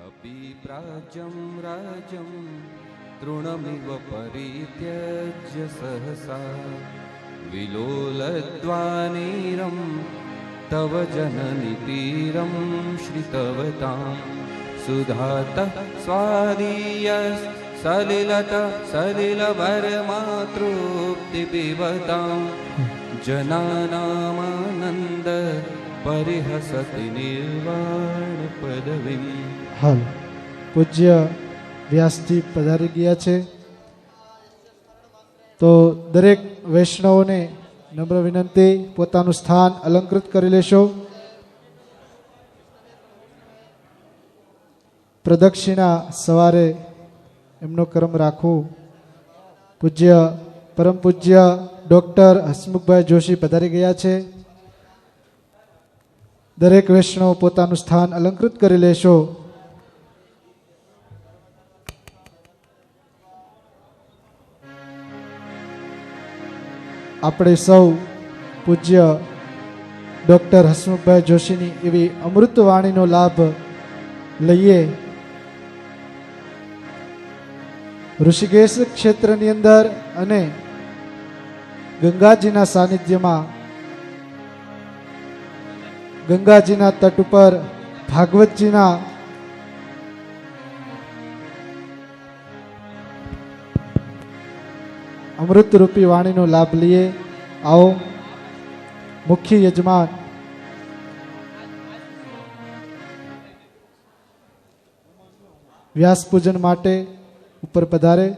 अपि प्राज्यं राज्यं तृणमिव परित्यज्य सहसा विलोलद्वानीरं तव जननि तीरं श्रितवतां सुधातः स्वादीयस् सलिलत सलिलवरमातृप्तिपिबतां जनानामानन्द परिहसति निर्वाण पदवीं. હાલ પૂજ્ય વ્યાસજી પધારી ગયા છે, તો દરેક વૈષ્ણવોને નમ્ર વિનંતી પોતાનું સ્થાન અલંકૃત કરી લેશો. પ્રદક્ષિણા સવારે એમનો ક્રમ રાખવું. પૂજ્ય પરમ પૂજ્ય ડૉક્ટર હસમુખભાઈ જોશી પધારી ગયા છે. દરેક વૈષ્ણવ પોતાનું સ્થાન અલંકૃત કરી લેશો. આપણે સૌ પૂજ્ય ડૉક્ટર હસમુખભાઈ જોશીની એવી અમૃત વાણીનો લાભ લઈએ. ઋષિકેશ ક્ષેત્રની અંદર અને ગંગાજીના સાનિધ્યમાં ગંગાજીના તટ ઉપર ભાગવતજીના અમૃતરૂપી વાણીનો લાભ લઈએ. આવો મુખ્ય યજમાન વ્યાસ પૂજન માટે ઉપર પધારે.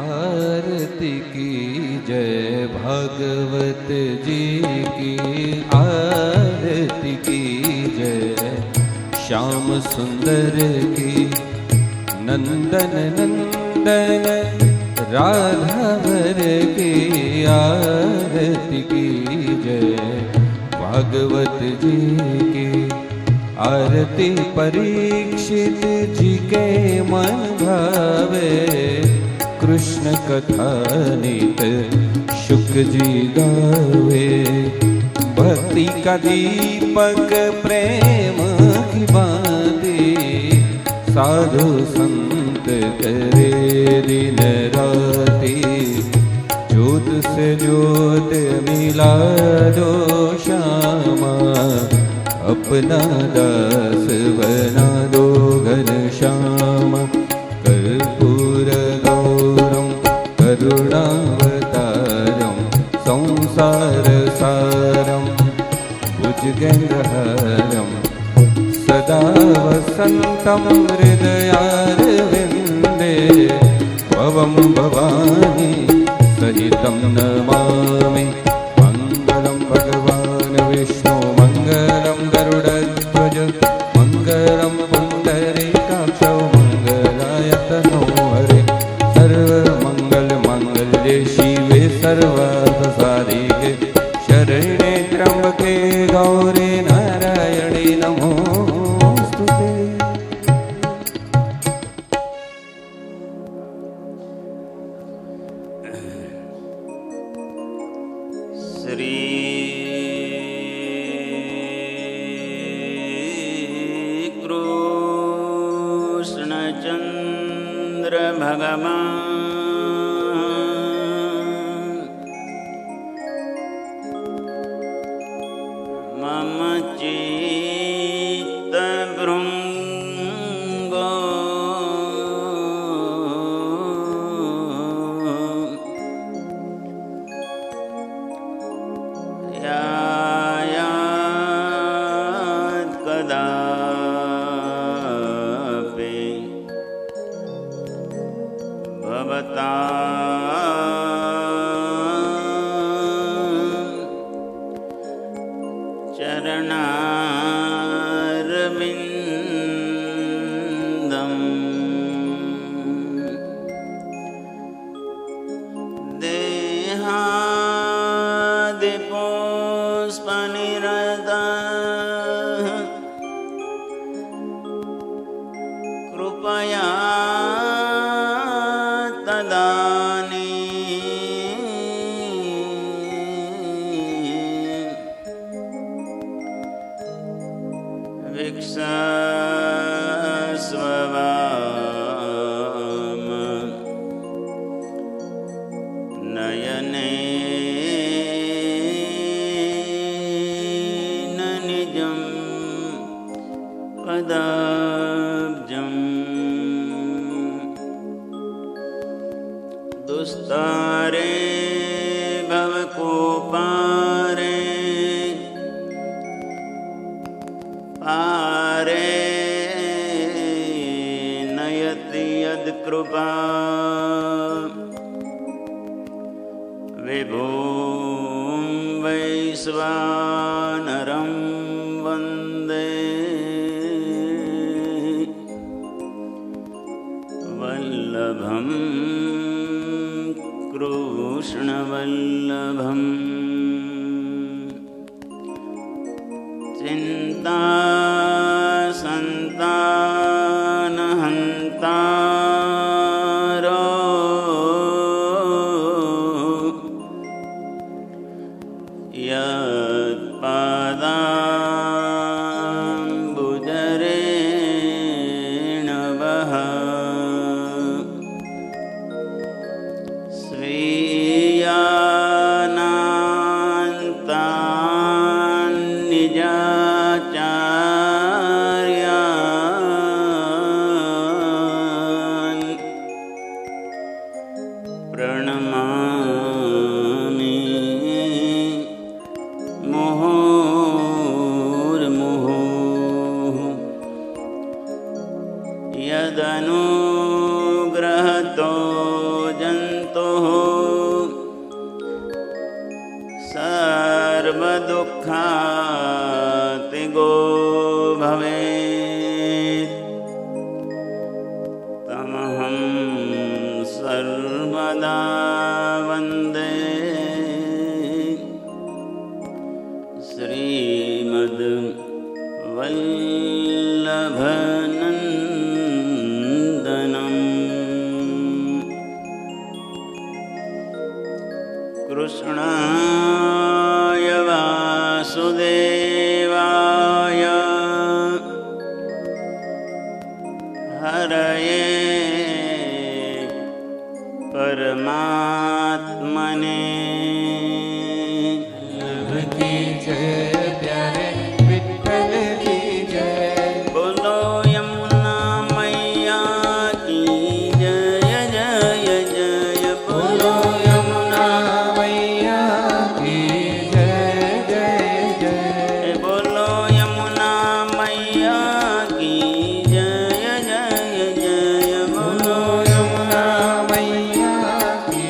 आरती की जय भगवत जी की आरती की जय श्याम सुंदर की नंदन नंदन राधावर की आरती की जय भागवत जी की आरती परीक्षित जी के मन भावे कृष्ण कथा नित शुक जी गावे भक्ति का दीपक प्रेम की बातें साधु संत करे दिन राति ज्योत से ज्योत मिला दो श्यामा अपना दास बना दो घनश्यामा कर्पूर करुणावतारं संसार सारं भुजगेन्द्रहारं सदा वसन्तं हृदयारविन्दे भवं भवानी सहितं नमामि. मङ्गलं भगवान् विष्णु मङ्गलं गरुडध्वज मङ्गलं पुण्डरीकाक्ष मङ्गलाय तनो हरे सर्वमङ्गलमाङ्गल्ये शिवे सर्वार्थसाधिके शरण्ये त्र्यम्बके गौरी नारायणे नमोस्तुते. श्रीकृष्णचन्द्र भगवान् मम चित्तभृङ्गो यायात् कदापि भवता चरणारविन्दं देहादिपुष्पनिरतः कृपया तदानीं दुस्तारे भवकूपारे पारे नयति यत्कृपा विभुं वैश्वानरं वन्दे वल्लभं कृष्णवल्लभम् चिन्ता सन्तानहन्तारो यत्पादाम्बुजरेण वः स्वीयानान्तान् निजाचार्यान् प्रणमामि मुहुर्मुहुः यदनुग्रहतो जन्तुः सर्वदुःखातिगो भवेत् तमहं सर्वदा वन्दे श्रीमद्वल्लभनन्दनम् कृष्णाय वासुदेवाय हरये परमात्मने की जय प्यारे विठ्ठल की जय बोलो यमुना मैया की जय जय जय बोलो यमुना मैया की जय जय जय बोलो यमुना मैया की जय जय जय बोलो यमुना मैया की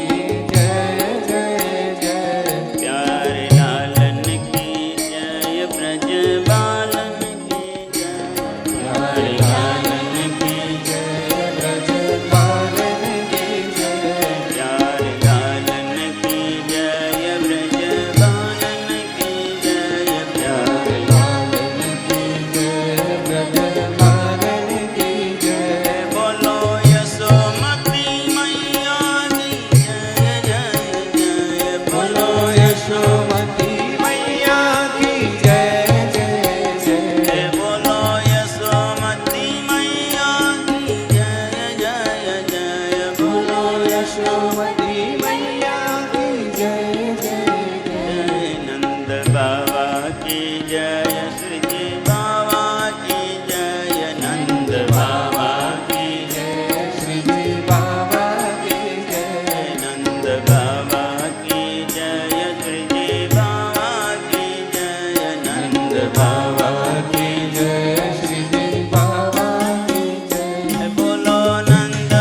जय जय जय प्यारे लालन की जय ब्रज बालन की जय प्यारे लालन की जय ब्रज पालन की जय प्यारे लालन की जय ब्रज बालन की जय प्यारे लालन की जय ब्रज पालन की जय बोलो यशोमती मैया की जय जय जय बोलो यशोमती मैया की जय जय जय बोलो यशोमती मैया की जय जय जय बोलो यशोमती मैया की जय जय जय जय नंद बाबा की जय श्री जी बाबा की जय नंद बाबा की जय श्री जी बाबा की जय नंद बाबा की जय श्री जी बाबा की जय नंद बाबा की जय श्री जी बाबा की जय बोलो नंद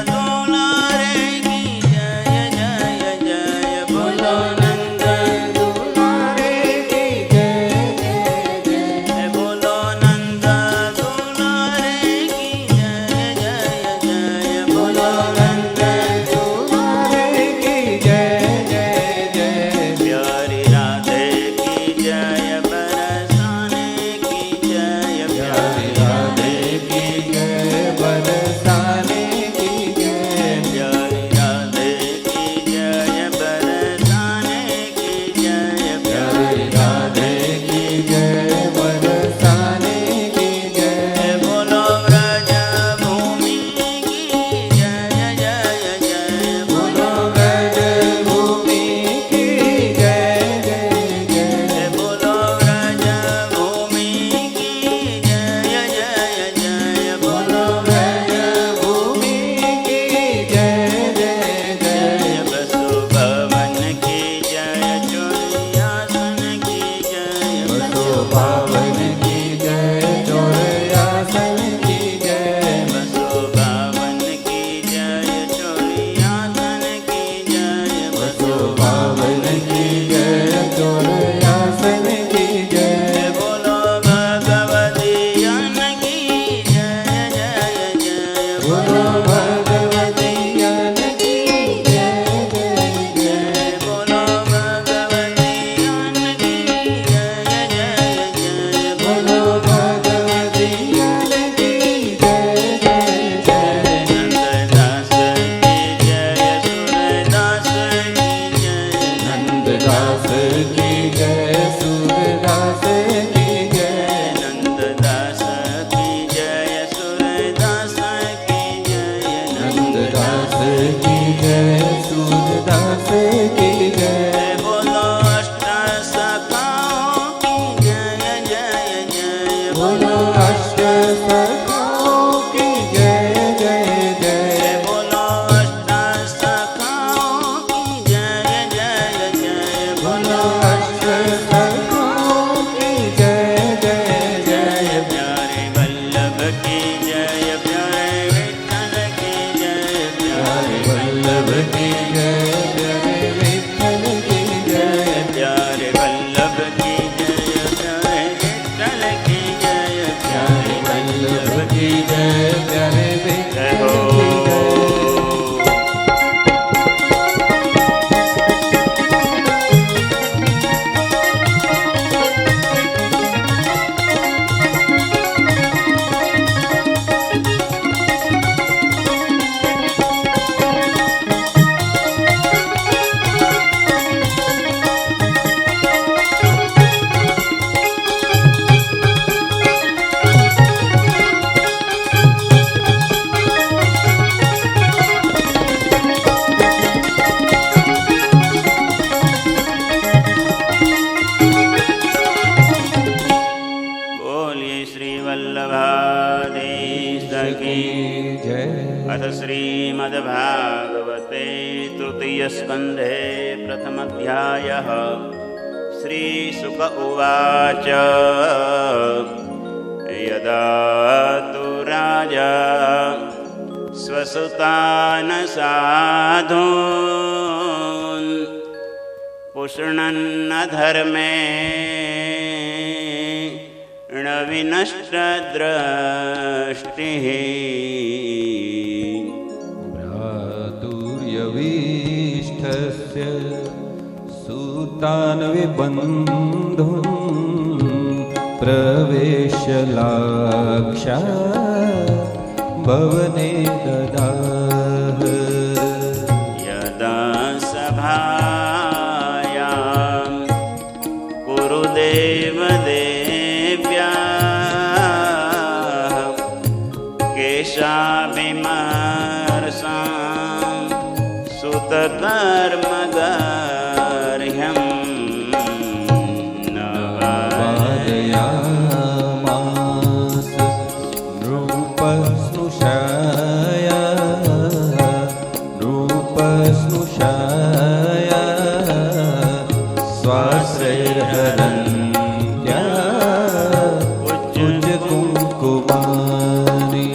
दुलारे की जय વલ્લભ કી જય પ્યારે વિઠ્ઠલ કી જય પ્યારે વલ્લભ કી જય પ્યારે વિઠ્ઠલ કી જય પ્યારે વલ્લભ કી જય પ્યારે જય વિઠ્ઠલ હો. કી જય બોલીએ શ્રી વલ્લભાધીશ કી જય અથ શ્રીમદ્ભાગવતે તૃતીયસ્કન્ધે પ્રથમોऽધ્યાયः શ્રીશુક ઉવાચ યદા તુ રાજા સ્વસુતાન સાધૂન પુષ્ણન્ન ધર્મે વિનષ્ટ દ્રષ્ટિ ભ્રાતુર્યવિષ્ઠસ્ય સુતાન વિબંધું પ્રવેશ્ય લાક્ષા ભવને દદાહ યદા સભાયાં કુરુદેવ દેવ્યા કેશાભિમર્શાં સુતકર્મગર્હ્યં વાદયામાસ નૃપસ્નુષાય સ્વાશ્રયહરન્ત્યા પૂજ્ય કુંકુમાની.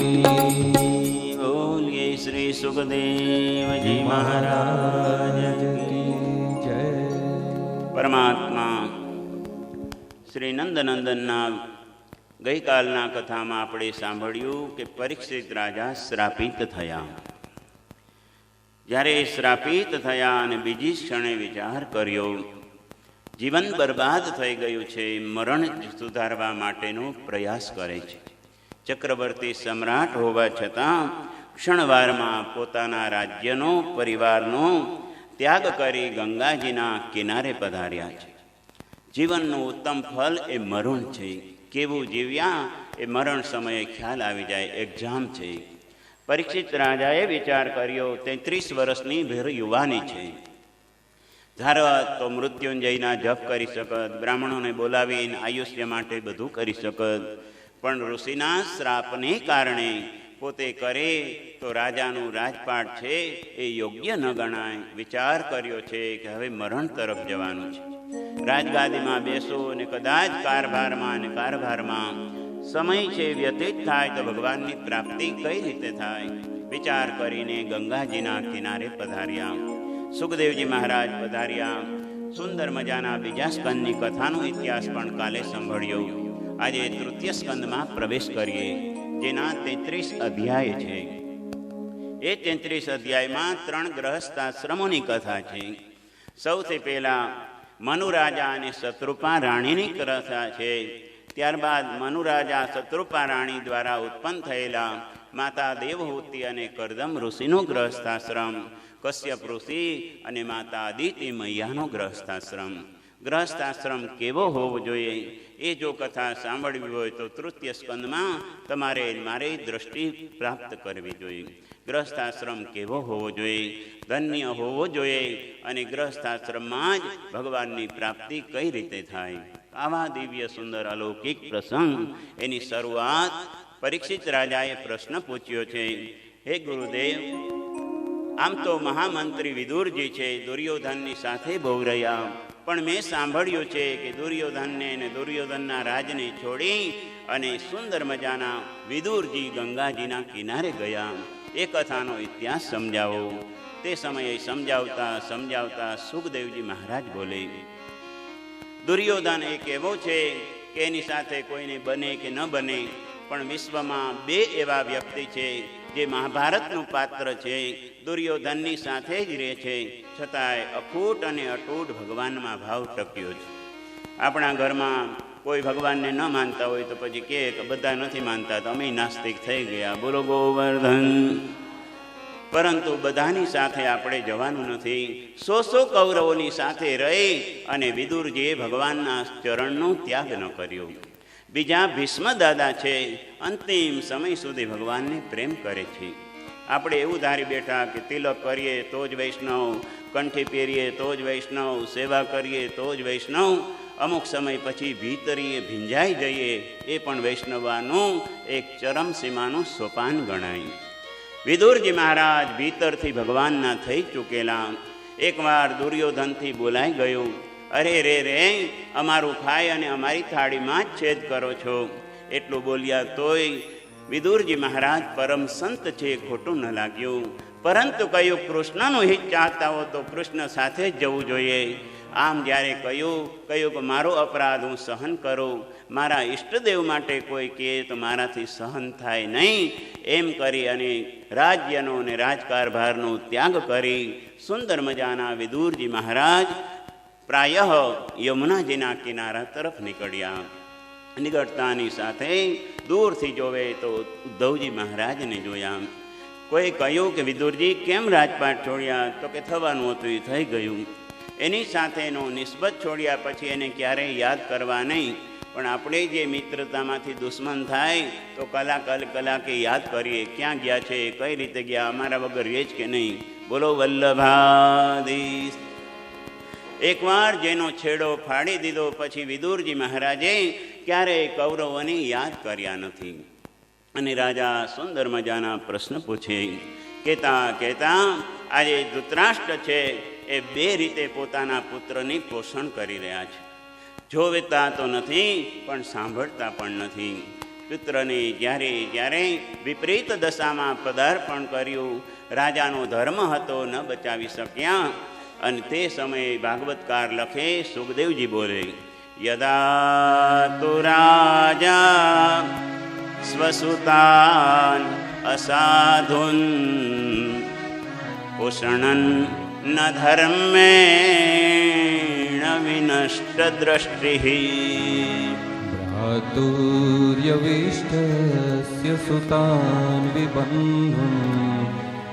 બોલીએ શ્રી સુખદેવજી મહારાજ કી. જય પરમાત્મા શ્રી નંદનંદનના ગઈકાલના કથામાં આપણે સાંભળ્યું કે પરીક્ષિત રાજા શ્રાપિત થયા. જ્યારે શ્રાપિત થયા અને બીજી ક્ષણે વિચાર કર્યો, જીવન બરબાદ થઈ ગયું છે, મરણ સુધારવા માટેનો પ્રયાસ કરે છે. ચક્રવર્તી સમ્રાટ હોવા છતાં ક્ષણવારમાં પોતાના રાજ્યનો, પરિવારનો ત્યાગ કરી ગંગાજીના કિનારે પધાર્યા છે. જીવનનું ઉત્તમ ફલ એ મરણ છે. કેવું જીવ્યા એ મરણ સમયે ખ્યાલ આવી જાય. એક્ઝામ છે. પરીક્ષિત રાજાએ વિચાર કર્યો, 33 વર્ષની ભેર યુવાની છે. ધારવત તો મૃત્યુંજયના જપ કરી શકત, બ્રાહ્મણોને બોલાવીને આયુષ્ય માટે બધું કરી શકત, પણ ઋષિના શ્રાપને કારણે પોતે કરે તો રાજાનું રાજપાટ છે એ યોગ્ય ન ગણાય. વિચાર કર્યો છે કે હવે મરણ તરફ જવાનું છે. રાજગાદીમાં બેસો અને કદાચ કારભારમાં સમય છે વ્યતીત થાય તો ભગવાનની પ્રાપ્તિ કઈ રીતે થાય? વિચાર કરીને ગંગાજીના કિનારે પધાર્યા. સુખદેવજી મહારાજ પધાર્યા. સુંદર મજાના બીજા સ્કંદની કથાનો ઇતિહાસ પણ કાલે સાંભળ્યો. આજે તૃતીય સ્કંદમાં પ્રવેશ કરીએ, જેના 33 અધ્યાય છે. એ 33 અધ્યાયમાં 3 ગ્રહસ્થાશ્રમોની કથા છે. સૌથી પહેલા મનુરાજા અને શત્રુપા રાણીની કથા છે. ત્યારબાદ મનુરાજા શત્રુપા રાણી દ્વારા ઉત્પન્ન થયેલા માતા દેવહૂતિ અને કરદમ ઋષિનો ગ્રહસ્થાશ્રમ, કશ્યપ ઋષિ અને માતા અદિતિ મૈયાનો ગ્રહસ્થાશ્રમ. ગ્રહસ્થાશ્રમ કેવો હોવો જોઈએ એ જો કથા સાંભળવી હોય તો તૃતીય સ્કંદમાં મારે દ્રષ્ટિ પ્રાપ્ત કરવી જોઈએ. ગ્રહસ્થાશ્રમ કેવો હોવો જોઈએ? ધન્ય હોવો જોઈએ. અને ગ્રહસ્થાશ્રમમાં જ ભગવાનની પ્રાપ્તિ કઈ રીતે થાય? આવા દિવ્ય સુંદર અલૌકિક પ્રસંગ એની શરૂઆત પરીક્ષિત રાજાએ પ્રશ્ન પૂછ્યો છે, હે ગુરુદેવ, આમ તો મહામંત્રી વિદુરજી છે, દુર્યોધનની સાથે બહુ રહ્યા, પણ મેં સાંભળ્યું છે કે દુર્યોધનને અને દુર્યોધનના રાજને છોડી અને સુંદર મજાના વિદુરજી ગંગાજીના કિનારે ગયા. એ કથાનો ઇતિહાસ સમજાવો. તે સમયે સમજાવતા સમજાવતા સુખદેવજી મહારાજ બોલે, દુર્યોધન એક એવો છે કે એની સાથે કોઈને બને કે ન બને, પણ વિશ્વમાં બે એવા વ્યક્તિ છે જે મહાભારતનું પાત્ર છે, દુર્યોધનની સાથે જ રહે છે, છતાંય અખૂટ અને અતૂટ ભગવાનમાં ભાવ ટક્યો છે. આપણા ઘરમાં કોઈ ભગવાનને ન માનતા હોય તો પછી કે બધા નથી માનતા તો અમે નાસ્તિક થઈ ગયા, બોલો ગોવર્ધન. પરંતુ બધાની સાથે આપણે જવાનું નથી. 100 કૌરવોની સાથે રહી અને વિદુરજીએ ભગવાનના ચરણનો ત્યાગ ન કર્યો. બીજા ભીષ્મ દાદા છે, અંતિમ સમય સુધી ભગવાનને પ્રેમ કરે છે. આપણે એવું ધારી બેઠા કે તિલક કરીએ તો જ વૈષ્ણવ, કંઠી પહેરીએ તો જ વૈષ્ણવ, સેવા કરીએ તો જ વૈષ્ણવ. અમુક સમય પછી ભીતરીએ ભીંજાઈ જઈએ એ પણ વૈષ્ણવાનું એક ચરમ સીમાનું સોપાન ગણાય. વિદુરજી મહારાજ ભીતરથી ભગવાનના થઈ ચૂકેલા. એકવાર દુર્યોધનથી બોલાઈ ગયું, અરે રે રે, અમારું ખાય અને અમારી થાળીમાં જ છેદ કરો છો. એટલું બોલ્યા તોય વિદુરજી મહારાજ પરમ સંત છે, ખોટું ન લાગ્યું. પરંતુ કહ્યું, કૃષ્ણનું હિત ચાહતા હો તો કૃષ્ણ સાથે જ જવું જોઈએ. આમ જ્યારે કહ્યું કે મારો અપરાધ હું સહન કરું, મારા ઈષ્ટદેવ માટે કોઈ કહે તો મારાથી સહન થાય નહીં, એમ કરી અને રાજ્યનો અને રાજકારભારનો ત્યાગ કરી સુંદર મજાના વિદુરજી મહારાજ પ્રાયઃ યમુનાજીના કિનારા તરફ નીકળ્યા. નીકળતાની સાથે દૂરથી જોવે તો ઉદ્ધવજી મહારાજને જોયા. કોઈ કહ્યું કે વિદુરજી કેમ રાજપાટ છોડ્યા? તો કે થવાનું હતું એ થઈ ગયું. એની સાથેનો નિસ્બત છોડ્યા પછી એને ક્યારેય યાદ કરવા નહીં. પણ આપણે જે મિત્રતામાંથી દુશ્મન થાય તો કલાકે યાદ કરીએ, ક્યાં ગયા છે, કઈ રીતે ગયા, અમારા વગર રહે જ કે નહીં. બોલો વલ્લભાધીશ. એકવાર જેનો છેડો ફાડી દીધો પછી વિદુરજી મહારાજે ક્યારેય કૌરવોને યાદ કર્યા નથી. અને રાજા સુંદર મજાના પ્રશ્ન પૂછે. કહેતા આજે ધૃતરાષ્ટ્ર છે એ બે રીતે પોતાના પુત્રની પોષણ કરી રહ્યા છે. જોવેતા તો નથી પણ સાંભળતા પણ નથી. પુત્રને જ્યારે વિપરીત દશામાં પદાર્પણ કર્યું, રાજાનો ધર્મ હતો, ન બચાવી શક્યા. અને તે સમયે ભાગવતકાર લખે, સુખદેવજી બોલે, યદા તુ રાજા સ્વસુતાન અસાધુન પોષણન ન ધર્મેણ વિનષ્ટ દ્રષ્ટિ ભ્રાતુર્યવિષ્ટસ્ય સુતાન વિબંધું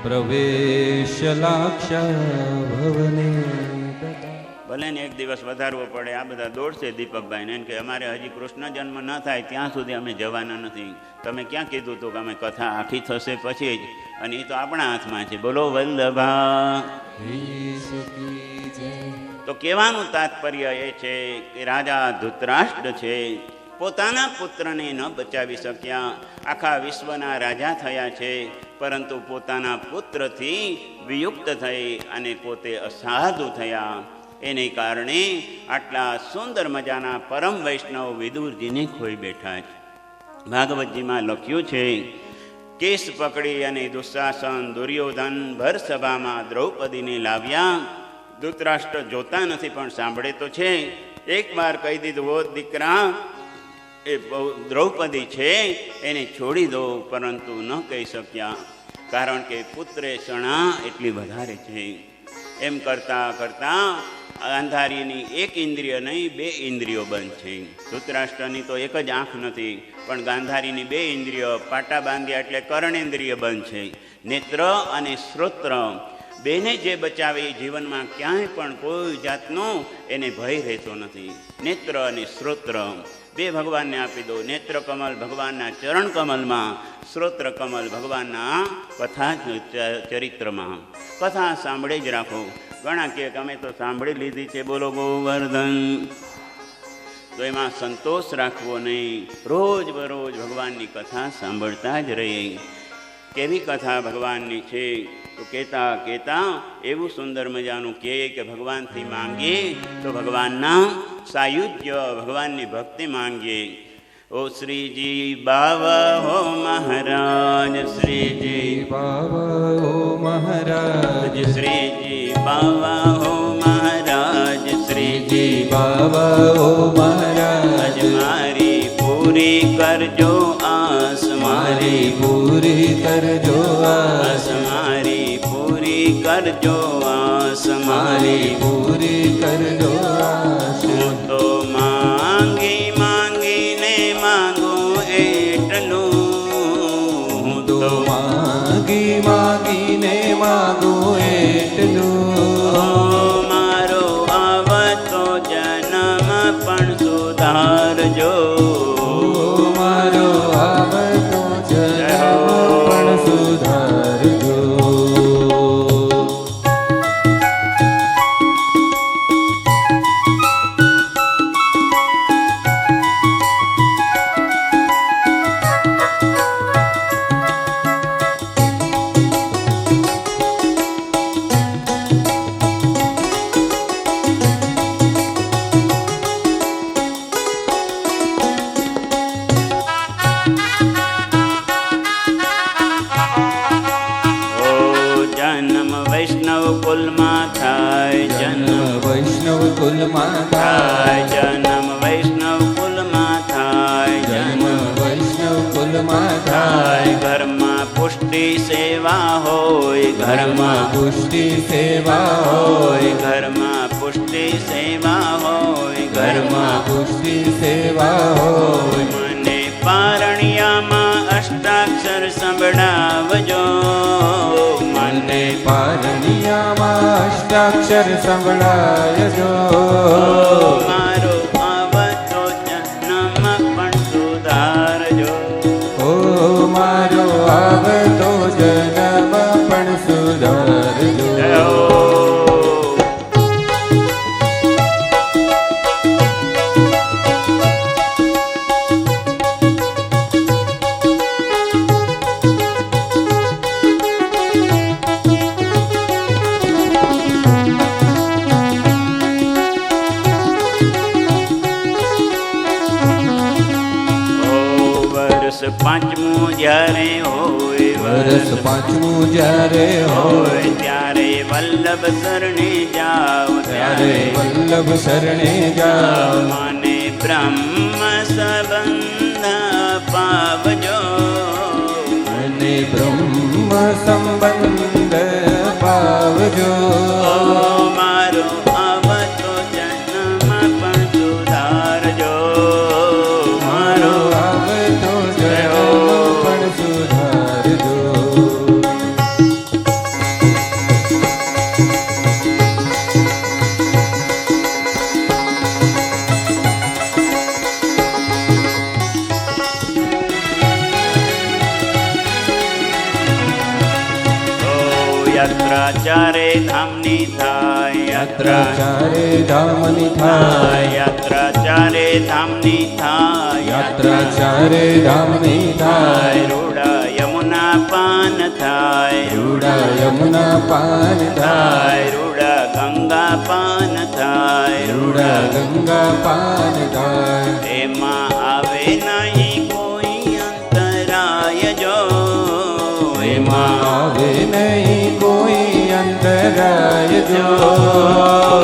પ્રવેશ્ય લાક્ષા ભવને. ભલે ને એક દિવસ વધારવો પડે. આ બધા દોડશે દીપકભાઈને કે અમારે હજી કૃષ્ણ જન્મ ન થાય ત્યાં સુધી અમે જવાના નથી. તમે ક્યાં કીધું હતું કે અમે કથા આખી થશે પછી જ, અને એ તો આપણા હાથમાં છે. બોલો વલ્લભા. તો કહેવાનું તાત્પર્ય એ છે કે રાજા ધૃતરાષ્ટ્ર છે, પોતાના પુત્રને ન બચાવી શક્યા. આખા વિશ્વના રાજા થયા છે, પરંતુ પોતાના પુત્રથી વિયુક્ત થઈ અને પોતે અસાધુ થયા. એને કારણે આટલા સુંદર મજાના પરમ વૈષ્ણવ વિદુરજીને ખોઈ બેઠા છે. ભાગવતજીમાં લખ્યું છે, કેસ પકડી અને દુશાસન દુર્યોધન ભર સભામાં દ્રૌપદીને લાવ્યા. ધૃતરાષ્ટ્ર જોતા નથી પણ સાંભળે તો છે. એકવાર કહી દીધું, ઓ દીકરા, એ દ્રૌપદી છે એને છોડી દો, પરંતુ ન કહી શક્યા, કારણ કે પુત્રે ક્ષણા એટલી વધારે છે. એમ કરતાં કરતાં ગાંધારીની એક ઇન્દ્રિય નહીં 2 ઇન્દ્રિયો બંધ છે. ધૃતરાષ્ટ્રની તો એક જ આંખ નથી, પણ ગાંધારીની 2 ઇન્દ્રિયો પાટા બાંધ્યા એટલે કર્ણેન્દ્રિય બંધ છે. નેત્ર અને શ્રોત્ર બેને જે બચાવે જીવનમાં ક્યાંય પણ કોઈ જાતનો એને ભય રહેતો નથી. નેત્ર અને શ્રોત્ર 2 ભગવાનને આપી દો. નેત્ર કમલ ભગવાનના ચરણ કમલમાં, શ્રોત્ર કમલ ભગવાનના કથા ચરિત્રમાં. કથા સાંભળે જ રાખો. ઘણા કહે કે અમે તો સાંભળી લીધી છે, બોલો ગોવર્ધન. તો એમાં સંતોષ રાખવો નહીં. રોજ બરોજ ભગવાનની કથા સાંભળતા જ રહીએ. કેવી કથા ભગવાનની છે તો કહેતા એવું સુંદર મજાનું કહે કે ભગવાનથી માંગીએ તો ભગવાનના સાયુજ્ય, ભગવાનની ભક્તિ માંગીએ. ओ श्रीजी बाबा हो महाराज, श्रीजी बाबा हो महाराज, श्रीजी बाबा हो महाराज, श्रीजी बाबा हो महाराज, मारी पूरी करजो आस, मारी पूरी करजो आस, मारी पूरी करजो आस, मारी पूरी करजो आस। હું તો માંગી માંગીને માંગુ એટલું, હું તો માગી માગીને માગું એટલું, મારો આવતો જન્મ પણ સુધારજો, મારો આવતો જન્મ પણ સુધારજો। જન્મ વૈષ્ણવ કુલમાં થાય, જન્મ વૈષ્ણવ કુલમાં થાય, થાય, જન્મ વૈષ્ણવ કુલમાં થાય, જન્મ વૈષ્ણવ કુલમાં થાય, થાય, ઘરમાં પુષ્ટિ સેવા હોય, ઘરમાં પુષ્ટિ સેવા હોય, ઘરમાં પુષ્ટિ સેવા હોય, ઘરમાં પુષ્ટિ સેવા હોય, મને પારણિયામાં અષ્ટાક્ષર સંભળાવજો, મને પારણિયામાં અષ્ટાક્ષર સંભળાયજો, મારો આવતો જન્મ પણ સુધારજો, ઓ મારો આવતો જન્મ પણ સુધારજો। વર્ષ પાંચમું જ્યારે હોય, વર્ષ પાંચમું જ્યારે હોય હોય, ત્યારે વલ્લભ શરણે જાઓ, ત્યારે વલ્લભ શરણે જાઓ, મને બ્રહ્મ સંબંધ પાવજો, મને બ્રહ્મ સંબંધ પાવજો, મારો આવતો જન્મ પણ સુધારજો, મારો આવતો જન્મ પણ સુધારજો। યાત્રા ચારે ધામની થાય, યાત્રા ચારે ધામની થાય, યાત્રા ચારે ધામની થાય, યાત્રા ચારે ધામની થાય, રૂડા યમુના પાન થાય, રૂડા યમુના પાન થાય, રૂડા ગંગા પાન થાય, રૂડા ગંગા પાન થાય, એમાં આવે નહીં કોઈ અંતરાય જો, એમાં આવે નહીં કોઈ અંતરાય જો,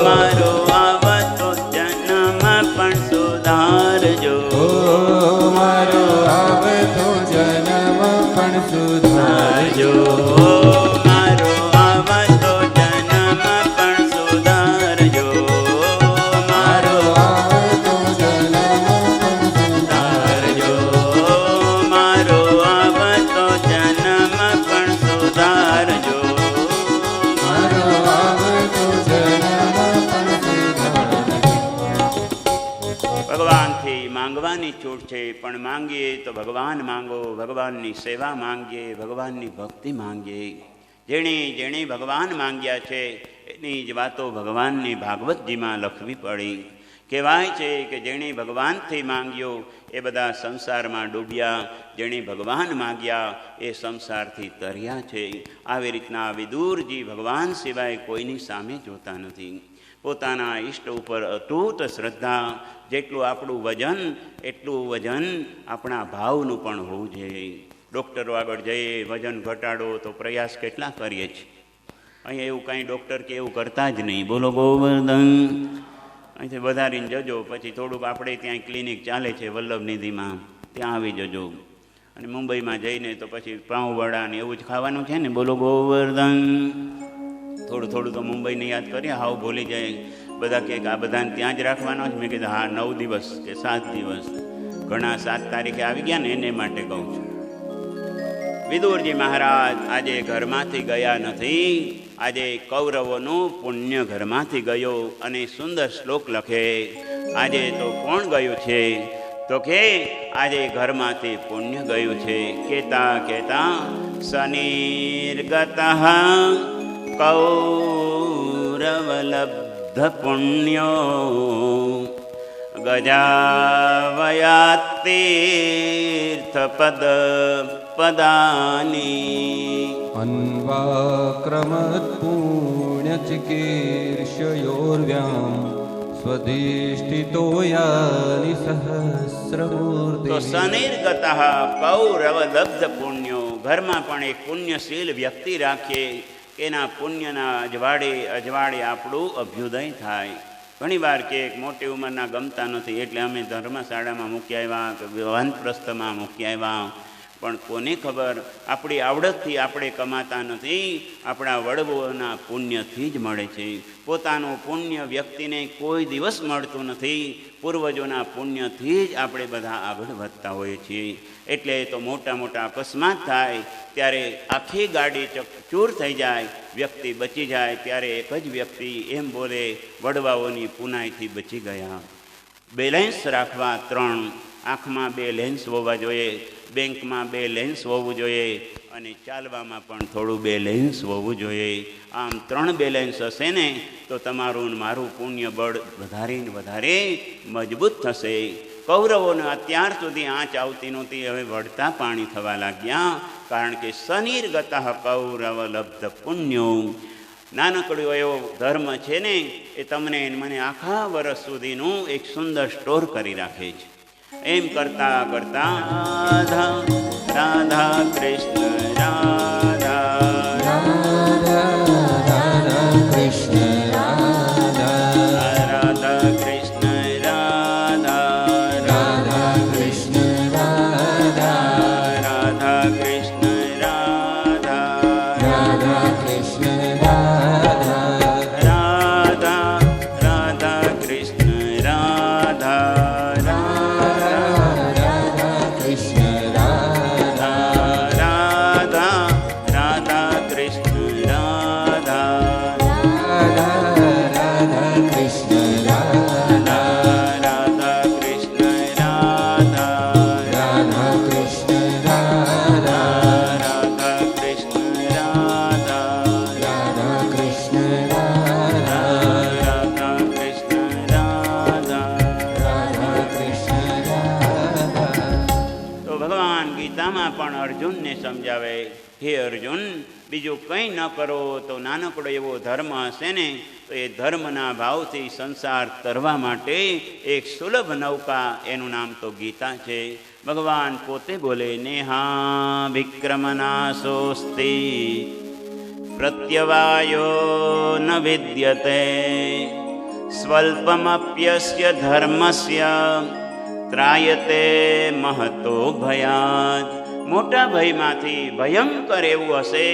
મારો આવતો જન્મ પણ સુધારજો, ઓ મારો આવતો જન્મ પણ સુધારજો, મારો આવતો જન્મ પણ સુધારજો, મારો આવતો જન્મ પણ સુધારજો, મારો આવતો જન્મ પણ સુધારજો, મારો આવતો જન્મ પણ સુધારજો। ભગવાનથી માંગવાની છૂટ છે, પણ માંગીએ તો ભગવાન માંગો, ભગવાનની સેવા માંગીએ, ભગવાનની ભક્તિ માંગીએ। જેણે જેણે ભગવાન માંગ્યા છે એની જ વાતો ભગવાનની ભાગવતજીમાં લખવી પડી। કહેવાય છે કે જેણે ભગવાનથી માંગ્યો એ બધા સંસારમાં ડૂબ્યા, જેણે ભગવાન માંગ્યા એ સંસારથી તર્યા છે। આવી રીતના વિદુરજી ભગવાન સિવાય કોઈની સામે જોતા નથી। પોતાના ઈષ્ટ ઉપર અતૂટ શ્રદ્ધા. જેટલું આપણું વજન એટલું વજન આપણા ભાવનું પણ હોવું જોઈએ. ડૉક્ટરો આગળ જઈએ વજન ઘટાડો તો પ્રયાસ કેટલા કરીએ છીએ. અહીંયા એવું કાંઈ ડૉક્ટર કે એવું કરતા જ નહીં. બોલો ગોવર્ધન. અહીંથી વધારીને જજો, પછી થોડુંક આપણે ત્યાં ક્લિનિક ચાલે છે વલ્લભનિધિમાં, ત્યાં આવી જજો. અને મુંબઈમાં જઈને તો પછી પાઉંવડા ને એવું જ ખાવાનું છે ને. બોલો ગોવર્ધન. થોડું થોડું તો મુંબઈને યાદ કરીએ, હાવ ભૂલી જાય. બધા કહે કે આ બધાને ત્યાં જ રાખવાનો છે. મેં કીધું હા 9 દિવસ કે 7 દિવસ. ઘણા 7 તારીખે આવી ગયા ને એને માટે કહું છું. વિદુરજી મહારાજ આજે ઘરમાંથી ગયા નથી. આજે કૌરવોનું પુણ્ય ઘરમાંથી ગયો. અને સુંદર શ્લોક લખે. આજે તો કોણ ગયું છે? તો કે આજે ઘરમાંથી પુણ્ય ગયું છે. કેતા કેતા સનિર્ગત કૌરવલબ્ધ પુણ્યો ગજાવયાતીર્થપદ પદાની અન્વાક્રમત પુણ્યચિકીર્ષયોર્વ્યામ સ્વધિષ્ઠિતો યાનિ સહસ્રમૂર્તિ. તો સનિર્ગત કૌરવલબ્ધ પુણ્યો. ઘરમાં પણ એક પુણ્યશીલ વ્યક્તિ રાખીએ કે એના પુણ્યના અજવાળે આપણું અભ્યુદય થાય. ઘણીવાર કે મોટી ઉંમરના ગમતા નથી એટલે અમે ધર્મશાળામાં મૂકી આવ્યા કે વાનપ્રસ્થમાં મૂકી આવ્યા. પણ કોને ખબર, આપણી આવડતથી આપણે કમાતા નથી, આપણા વડવાઓના પુણ્યથી જ મળે છે. પોતાનું પુણ્ય વ્યક્તિને કોઈ દિવસ મળતું નથી. પૂર્વજોના પુણ્યથી જ આપણે બધા આગળ વધતા હોઈએ છીએ. એટલે તો મોટા મોટા અકસ્માત થાય ત્યારે આખી ગાડી ચૂર થઈ જાય, વ્યક્તિ બચી જાય ત્યારે એક જ વ્યક્તિ એમ બોલે, વડવાઓની પુનાઈથી બચી ગયા. બેલેન્સ રાખવા 3. આંખમાં 2 લેન્સ હોવા જોઈએ, બેંકમાં 2 લેન્સ હોવું જોઈએ, અને ચાલવામાં પણ થોડું 2 લેન્સ હોવું જોઈએ. આમ 3 બેલેન્સ હશે ને તો તમારું મારું પુણ્ય બળ વધારે ને વધારે મજબૂત થશે. કૌરવોને અત્યાર સુધી આંચ આવતી નહોતી, હવે વળતા પાણી થવા લાગ્યા. કારણ કે સનિર્ગત કૌરવલબ્ધ પુણ્યો. નાનકડો એવો ધર્મ છે ને એ તમને મને આખા વર્ષ સુધીનું એક સુંદર સ્ટોર કરી રાખે છે. એમ કરતા કરતા રાધા રાધા કૃષ્ણ રાધા રાધા કૃષ્ણ રાધા રાધા કૃષ્ણ રાધા રાધા કૃષ્ણ રાધા રાધા કૃષ્ણ રાધા રાધા કૃષ્ણ રાધા રાધા રાધા કૃષ્ણ રાધા અર્જુનને સમજાવે, હે અર્જુન, બીજું કંઈ ન કરો તો નાનકડો એવો ધર્મ હશે ને તો એ ધર્મના ભાવથી સંસાર તરવા માટે એક સુલભ નૌકા, એનું નામ તો ગીતા છે. ભગવાન પોતે બોલે, નેહા વિક્રમનાશોસ્તિ પ્રત્યવાયો ન વિદ્યતે સ્વલ્પમપ્યસ્ય ધર્મસ્ય ત્રાયતે મહતો ભયાત. મોટા ભયમાંથી ભયંકર એવું હશે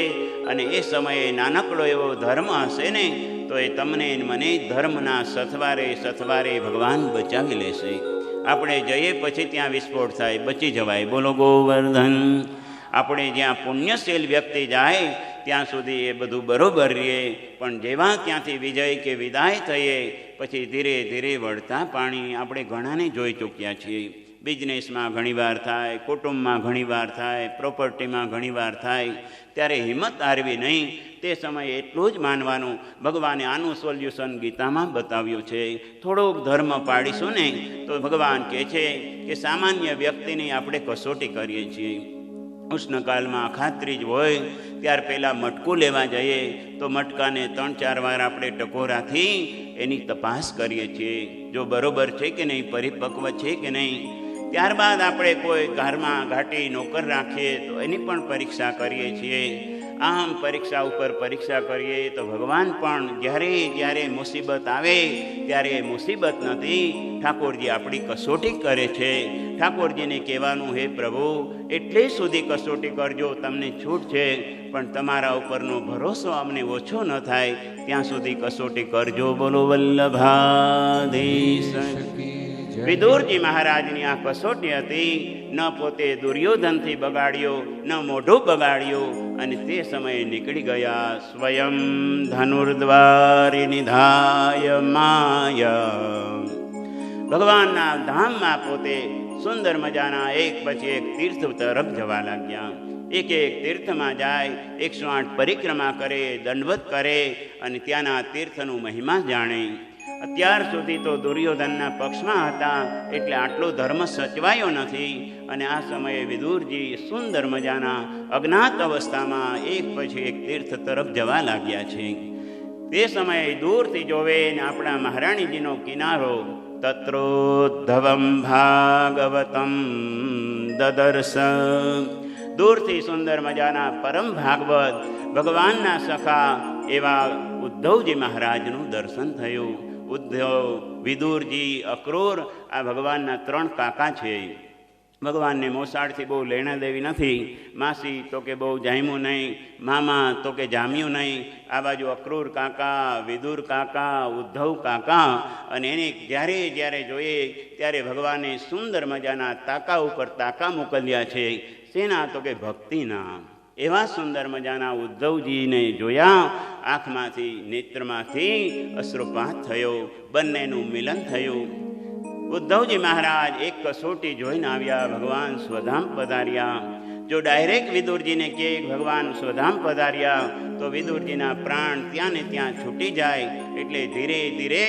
અને એ સમયે નાનકડો એવો ધર્મ હશે ને તો એ તમને મને ધર્મના સથવારે ભગવાન બચાવી લેશે. આપણે જઈએ પછી ત્યાં વિસ્ફોટ થાય, બચી જવાય. બોલો ગોવર્ધન. આપણે જ્યાં પુણ્યશીલ વ્યક્તિ જાય ત્યાં સુધી એ બધું બરોબર રહે, પણ જેવા ત્યાંથી વિજય કે વિદાય થઈએ પછી ધીરે ધીરે વળતા પાણી આપણે ઘણાને જોઈ ચૂક્યા છીએ. બિઝનેસમાં ઘણીવાર થાય, કુટુંબમાં ઘણીવાર થાય, પ્રોપર્ટીમાં ઘણીવાર થાય. ત્યારે હિંમત હારવી નહીં. તે સમયે એટલું જ માનવાનું, ભગવાને આનું સોલ્યુશન ગીતામાં બતાવ્યું છે. થોડોક ધર્મ પાડીશું ને તો ભગવાન કહે છે કે સામાન્ય વ્યક્તિની આપણે કસોટી કરીએ છીએ. ઉષ્ણકાલમાં ખાત્રી જ હોય ત્યાર પહેલાં મટકું લેવા જઈએ તો મટકાને 3-4 વાર આપણે ટકોરાથી એની તપાસ કરીએ છીએ, જો બરોબર છે કે નહીં, પરિપક્વ છે કે નહીં. ત્યારબાદ આપણે કોઈ ઘરમાં ઘાટી નોકર રાખીએ તો એની પણ પરીક્ષા કરીએ છીએ. આમ પરીક્ષા ઉપર પરીક્ષા કરીએ તો ભગવાન પણ જ્યારે જ્યારે મુસીબત આવે ત્યારે એ મુસીબત નથી, ઠાકોરજી આપણી કસોટી કરે છે. ઠાકોરજીને કહેવાનું, હે પ્રભુ એટલે સુધી કસોટી કરજો, તમને છૂટ છે, પણ તમારા ઉપરનો ભરોસો અમને ઓછો ન થાય ત્યાં સુધી કસોટી કરજો. બોલો વલ્લભાધીશ. વિદુરજી મહારાજની આ કસોટી હતી. ન પોતે દુર્યોધનથી બગાડ્યો, ન મોઢું બગાડ્યું, અને તે સમયે નીકળી ગયા. સ્વયં ધનુર્દ્વારી નિધાય માય. ભગવાનના ધામમાં પોતે સુંદર મજાના એક પછી એક તીર્થ તરફ જવા લાગ્યા. એક એક તીર્થમાં જાય, 108 પરિક્રમા કરે, દંડવત કરે અને ત્યાંના તીર્થનું મહિમા જાણે. અત્યાર સુધી તો દુર્યોધનના પક્ષમાં હતા એટલે આટલો ધર્મ સચવાયો નથી, અને આ સમયે વિદુરજી સુંદર મજાના અજ્ઞાત અવસ્થામાં એક પછી એક તીર્થ તરફ જવા લાગ્યા છે. તે સમયે દૂરથી જોવે ને આપણા મહારાણીજીનો કિનારો. તત્રોદ્ધવમ ભાગવતમ દદર્શ. દૂરથી સુંદર મજાના પરમ ભાગવત ભગવાનના સખા એવા ઉદ્ધવજી મહારાજનું દર્શન થયું. ઉદ્ધવ, વિદુરજી, અક્રૂર આ ભગવાનના 3 કાકા છે. ભગવાનને મોસાળથી બહુ લેણા દેવી નથી. માસી તો કે બહુ જામ્યું નહીં, મામા તો કે જામ્યું નહીં. આ બાજુ અક્રૂર કાકા, વિદુર કાકા, ઉદ્ધવ કાકા. અને એને જ્યારે જ્યારે જોઈએ ત્યારે ભગવાને સુંદર મજાના તાકા ઉપર તાકા મોકલ્યા છે. શેના? તો કે ભક્તિના. એવા સુંદર મજાના ઉદ્ધવજીને જોયા, આંખમાંથી નેત્રમાંથી અશ્રુપાત થયો, બંનેનું મિલન થયું. ઉદ્ધવજી મહારાજ એક કસોટી જોઈને આવ્યા, ભગવાન સ્વધામ પધાર્યા. જો ડાયરેક્ટ વિદુરજીને કહે ભગવાન સ્વધામ પધાર્યા તો વિદુરજીના પ્રાણ ત્યાં ને ત્યાં છૂટી જાય, એટલે ધીરે ધીરે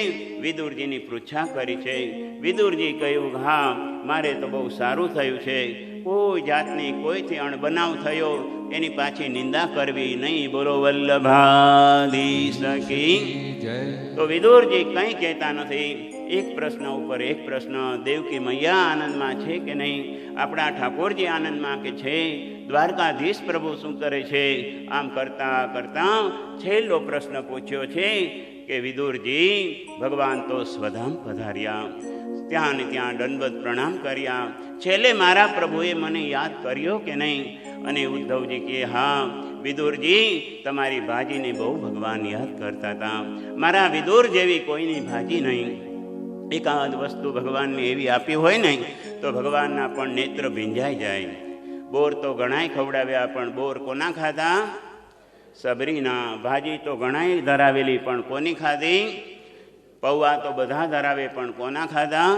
વિદુરજીની પૃચ્છા કરી છે. વિદુરજી કહ્યું, હા મારે તો બહુ સારું થયું છે, કોઈ જાતની કોઈથી અણબનાવ થયો એની પાછી નિંદા કરવી નહીં. બોલો વલ્લભાધીશ કી જય. તો વિદુરજી કંઈ કહેતા નથી. એક પ્રશ્ન ઉપર એક પ્રશ્ન. દેવકી મૈયા આનંદમાં છે કે નહીં? આપણા ઠાકોરજી આનંદમાં કે છે? દ્વારકાધીશ પ્રભુ શું કરે છે? આમ કરતા કરતા છેલ્લો પ્રશ્ન પૂછ્યો છે કે વિદુરજી ભગવાન તો સ્વધામ પધાર્યા, ત્યાં ને ત્યાં દંડવત પ્રણામ કર્યા, છેલ્લે મારા પ્રભુએ મને યાદ કર્યો કે નહીં? અને ઉદ્ધવજી કહે, હા વિદુરજી તમારી ભાજીને બહુ ભગવાન યાદ કરતા હતા. મારા વિદુર જેવી કોઈની ભાજી નહીં. એકાદ વસ્તુ ભગવાનને એવી આપી હોય ને તો ભગવાનના પણ નેત્ર ભીંજાઈ જાય. બોર તો ઘણાય ખવડાવ્યા, પણ બોર કોના ખાધા? સબરીના. ભાજી તો ઘણાય ધરાવેલી, પણ કોની ખાધી? પૌવા તો બધા ધરાવે, પણ કોના ખાધા?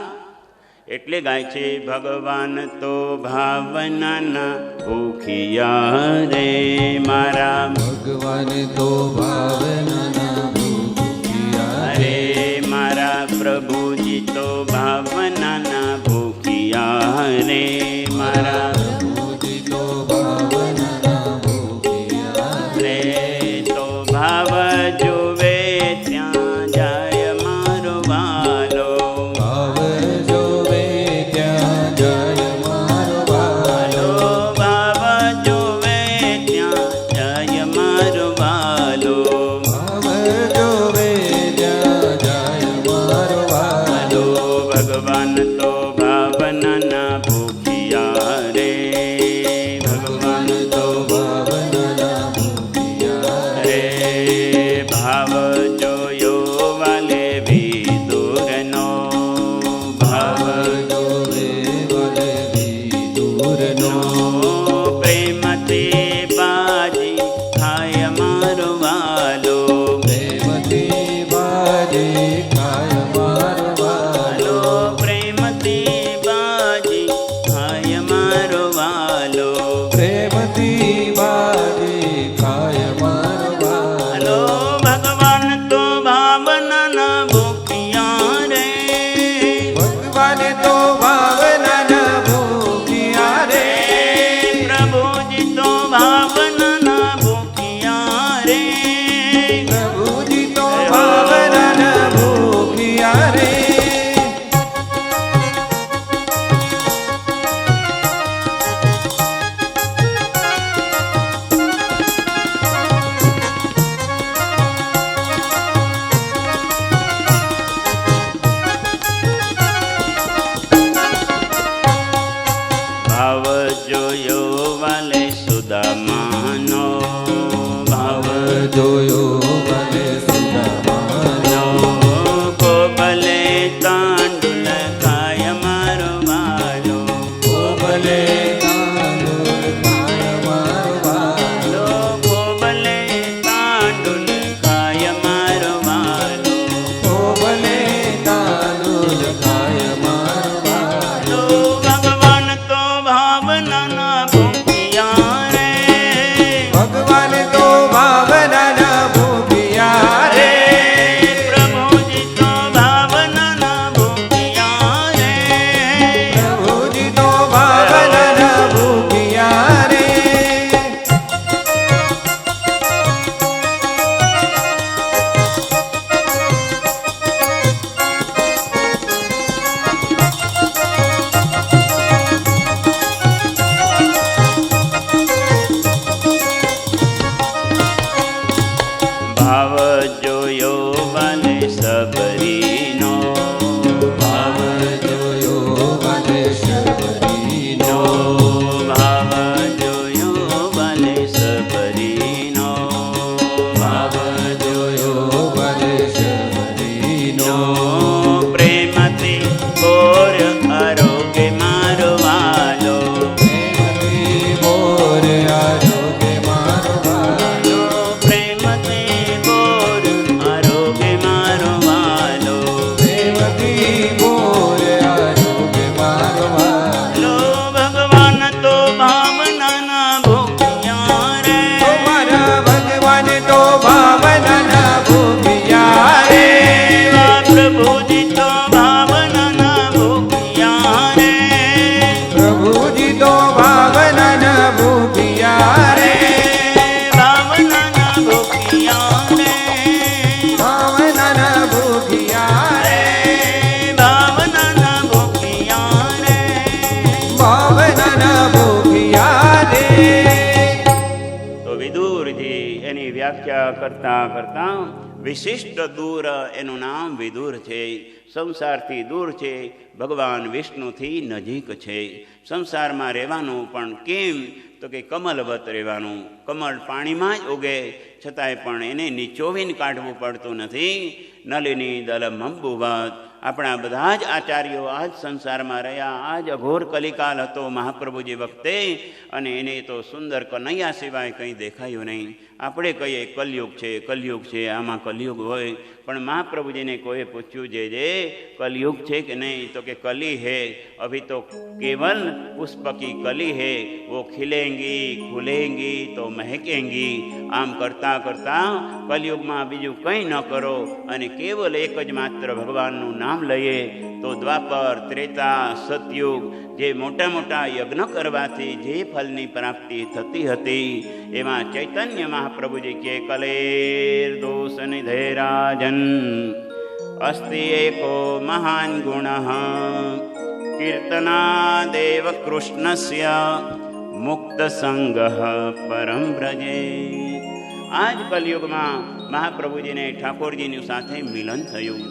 એટલે ગાય છે, ભગવાન તો ભાવનાના ભૂખિયા રે મારા. ભગવાન તો ભાવનાના ભૂખિયા રે મારા. પ્રભુજી તો ભાવનાના ભૂખિયા રે મારા. પ્રભુજી તો ભાવનાના ભૂખિયા રે. તો ભાવ જોવે ત્યાં જાય મારો વાલો. ભાવ જોવે ત્યાં જાય મારો વાલો. ભાવ જોવે ત્યાં જાય મારો વાલો. ભાવ જોવે ત્યાં જાય મારો વાલો. ભગવાન તો ભાવનાના ભૂખિયા રે. ભગવાન તો ભાવનાના ભૂખિયા રે. ભાવ જોયો વાલે વિદુરનો. ભાવ જોવે વલે વિદુરનો. પ્રેમથી બાજી થાય મારો વાલો. પ્રેમથી બાજી ખાય મારો વાલો. પ્રેમથી બાજી થાય મારો વાલો. પ્રેમથી બાજી ખાય મારો વાલો. ભગવાન તો ભાવ જોયો વાલે સબરીનો, ભાવ જોયો વાલે સબરીનો, ભાવ જોયો વાલે સબરીનો, ભાવ જોયો વાલે સબરીનો, પ્રેમથી બોર આરોગ્ય મારો વાલો, પ્રેમથી બોર આરોગ્ય મારો વાલો, પ્રેમથી બોર આરોગ્ય મારો વાલો, પ્રેમથી બોર આરોગ્ય મારો વાલો. લો ભગવાન તો ભાવનાના ભૂખ્યા રે, મારા ભગવાન તો ભાવનાના ભૂખ્યા રે, પ્રભુજી તો ભાવનાના ભૂખ્યા રે, પ્રભુજી તો ભાવનાના ભૂખ્યા રે, ભાવનાના ભૂખ્યા રે, ભાવનાના ભૂખ્યા રે, ભાવનાના ભૂખ્યા રે. ભાવનાના ભૂખ્યા રે. તો વિદુરજી એની વ્યાખ્યા કરતા કરતા વિશિષ્ટ દૂર એનું નામ વિદુર છે. સંસારથી દૂર છે, ભગવાન વિષ્ણુથી નજીક છે. સંસારમાં રહેવાનું પણ કેમ તો કે કમલવત રહેવાનું. કમળ પાણીમાં જ ઉગે છતાંય પણ એને નીચોવીને કાઢવું પડતું નથી. નલિની દલમંબુવત. આપણા બધા જ આચાર્યો આ જ સંસારમાં રહ્યા. આ જ અઘોર કલિકાલ હતો મહાપ્રભુજી વખતે, અને એને તો સુંદર કનૈયા સિવાય કંઈ દેખાયું નહીં. આપણે કહીએ કલયુગ છે, કલયુગ છે, આમાં કલયુગ હોય, પણ મહાપ્રભુજીને કોઈએ પૂછ્યું જે કલયુગ છે કે નહીં, તો કે કલી હે, અભી તો કેવલ પુષ્પ કી કલી હે, वो खिलेंगी खुलेंगी तो महकेंगी. આમ કરતાં કરતાં કલયુગમાં બીજું કંઈ ન કરો અને કેવલ એક જ માત્ર ભગવાનનું નામ લઈએ તો દ્વાપર, ત્રેતા, સતયુગ જે મોટા મોટા યજ્ઞ કરવાથી જે ફલની પ્રાપ્તિ થતી હતી, એમાં ચૈતન્ય મહાપ્રભુજી કે કલેર દોષ નિધેરાજન અસ્તિ એકો મહાન ગુણ કીર્તના દેવ કૃષ્ણસ્ય મુક્ત સંગ પરમ વ્રજે. આ જ કલયુગમાં મહાપ્રભુજીને ઠાકોરજીની સાથે મિલન થયું.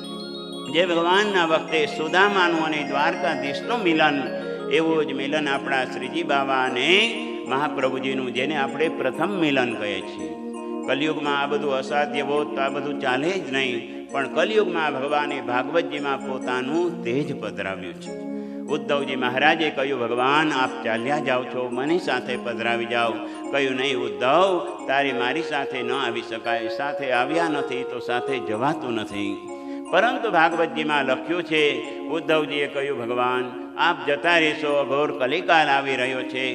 જે ભગવાનના વખતે સુદામાનું અને દ્વારકાધીશનું મિલન, એવું જ મિલન આપણા શ્રીજી બાવાને મહાપ્રભુજીનું, જેને આપણે પ્રથમ મિલન કહીએ છીએ. કલયુગમાં આ બધું અસાધ્ય હોત તો આ બધું ચાલે જ નહીં, પણ કલયુગમાં ભગવાને ભાગવતજીમાં પોતાનું તેજ પધરાવ્યું છે. ઉદ્ધવજી મહારાજે કહ્યું, ભગવાન આપ ચાલ્યા જાઓ છો, મને સાથે પધરાવી જાઓ. કહ્યું, નહીં ઉદ્ધવ, તારે મારી સાથે ન આવી શકાય. સાથે આવ્યા નથી તો સાથે જવાતું નથી. પરંતુ ભાગવતજીમાં લખ્યું છે, ઉદ્ધવજીએ કહ્યું, ભગવાન આપ જતા રહેશો, અઘોર કલિકાલ આવી રહ્યો છે,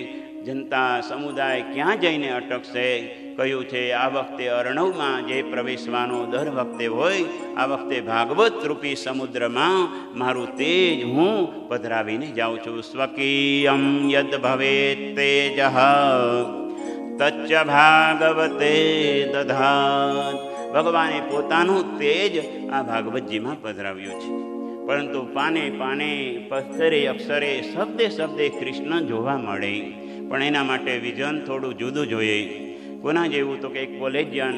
જનતા સમુદાય ક્યાં જઈને અટકશે. કહ્યું છે, આ વખતે અર્ણવમાં જે પ્રવેશવાનો દર વખતે હોય, આ વખતે ભાગવત રૂપી સમુદ્રમાં મારું તેજ હું પધરાવીને જાઉં છું. સ્વકીયમ યદ ભવેત તેજ તચ્ચ ભાગવતે દધાત. ભગવાને પોતાનું તેજ આ ભાગવતજીમાં પધરાવ્યું છે. પરંતુ પાને પાને, પથ્થરે અક્ષરે, શબ્દે શબ્દે કૃષ્ણ જોવા મળે, પણ એના માટે વિઝન થોડું જુદું જોઈએ. કોના જેવું તો કે એક કોલેજિયન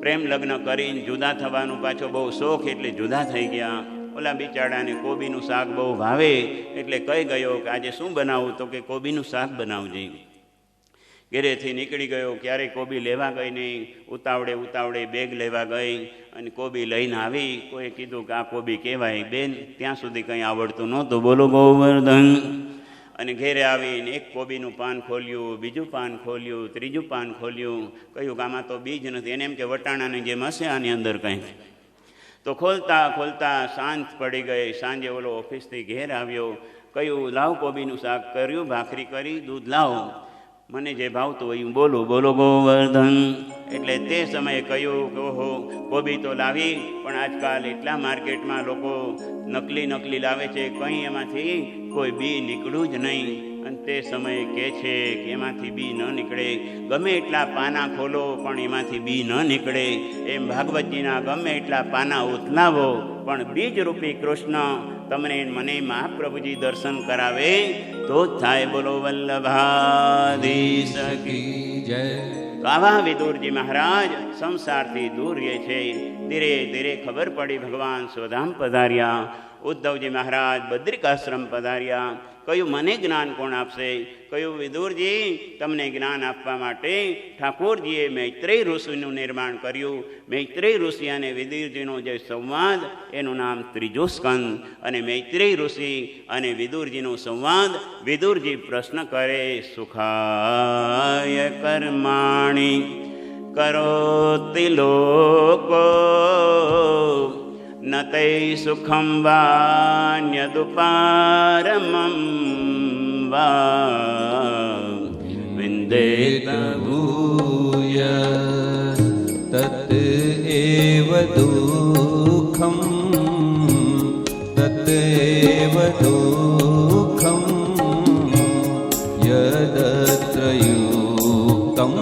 પ્રેમ લગ્ન કરીને જુદા થવાનું પાછો બહુ શોખ, એટલે જુદા થઈ ગયા. ઓલા બિચારાને કોબીનું શાક બહુ ભાવે, એટલે કહી ગયો કે આજે શું બનાવું, તો કે કોબીનું શાક બનાવજે. ઘેરેથી નીકળી ગયો, ક્યારેય કોબી લેવા ગઈ નહીં. ઉતાવળે ઉતાવળે બેગ લેવા ગઈ અને કોબી લઈને આવી. કોઈએ કીધું કે આ કોબી કહેવાય બેન, ત્યાં સુધી કંઈ આવડતું નહોતું. બોલો ગોવર્ધન. અને ઘેરે આવીને એક કોબીનું પાન ખોલ્યું, બીજું પાન ખોલ્યું, ત્રીજું પાન ખોલ્યું. કહ્યું કે આમાં તો બીજ નથી. એને એમ કે વટાણાની જેમ હશે આની અંદર કંઈક. તો ખોલતા ખોલતા સાંજ પડી ગઈ. સાંજે ઓલો ઓફિસથી ઘેર આવ્યો. કહ્યું, લાવ કોબીનું શાક કર્યું, ભાખરી કરી, દૂધ લાવો, મને જે ભાવતું હોય હું બોલું. બોલો ગોવર્ધન. એટલે તે સમયે કહ્યું કે ઓહો, કોબી તો લાવી, પણ આજકાલ એટલા માર્કેટમાં લોકો નકલી લાવે છે, કંઈ એમાંથી કોઈ બી નીકળ્યું જ નહીં. અને તે સમયે કહે છે કે એમાંથી બી ન નીકળે. ગમે એટલા પાના ખોલો પણ એમાંથી બી ન નીકળે. એમ ભાગવતજીના ગમે એટલા પાના ઉથલાવો, પણ બીજરૂપી કૃષ્ણ તમને મને મહાપ્રભુજી દર્શન કરાવે તો જ થાય. બોલો વલ્લભાધીશ કી જય. તો આવા વિદુરજી મહારાજ સંસારથી દૂર રહે છે. ધીરે ધીરે ખબર પડી ભગવાન સ્વધામ પધાર્યા. ઉદ્ધવજી મહારાજ બદ્રિકાશ્રમ પધાર્યા. કયું મને જ્ઞાન કોણ આપશે? કયું વિદુરજી તમને જ્ઞાન આપવા માટે ઠાકોરજીએ મૈત્રેય ઋષિનું નિર્માણ કર્યું. મૈત્રેય ઋષિ અને વિદુરજીનો જે સંવાદ એનું નામ ત્રીજો સ્કંદ. અને મૈત્રેય ઋષિ અને વિદુરજીનો સંવાદ. વિદુરજી પ્રશ્ન કરે, સુખાય કર્માણી કરોતિ લોકો ન તૈ સુખમ વાન્યદુપારમં વા વિંદેત ભૂય તત એવ દુઃખમ તત એવ દુઃખમ યદત્ર યુક્તમ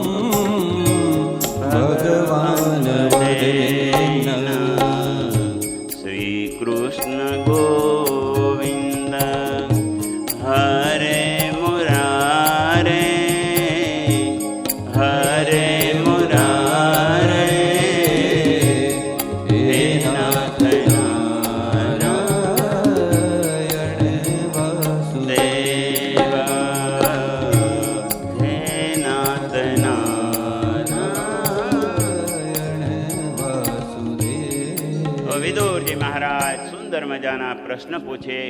ભગવાન વદેન. કૃષ્ણ ગોવિંદ હરે મુરારે હરે મુરારે હે નાથ નારાયણ વાસુદેવ હે નાથ નારાયણ વાસુદેવ. વિદુરજી મહારાજ સુંદર મજાના પ્રશ્ન પૂછે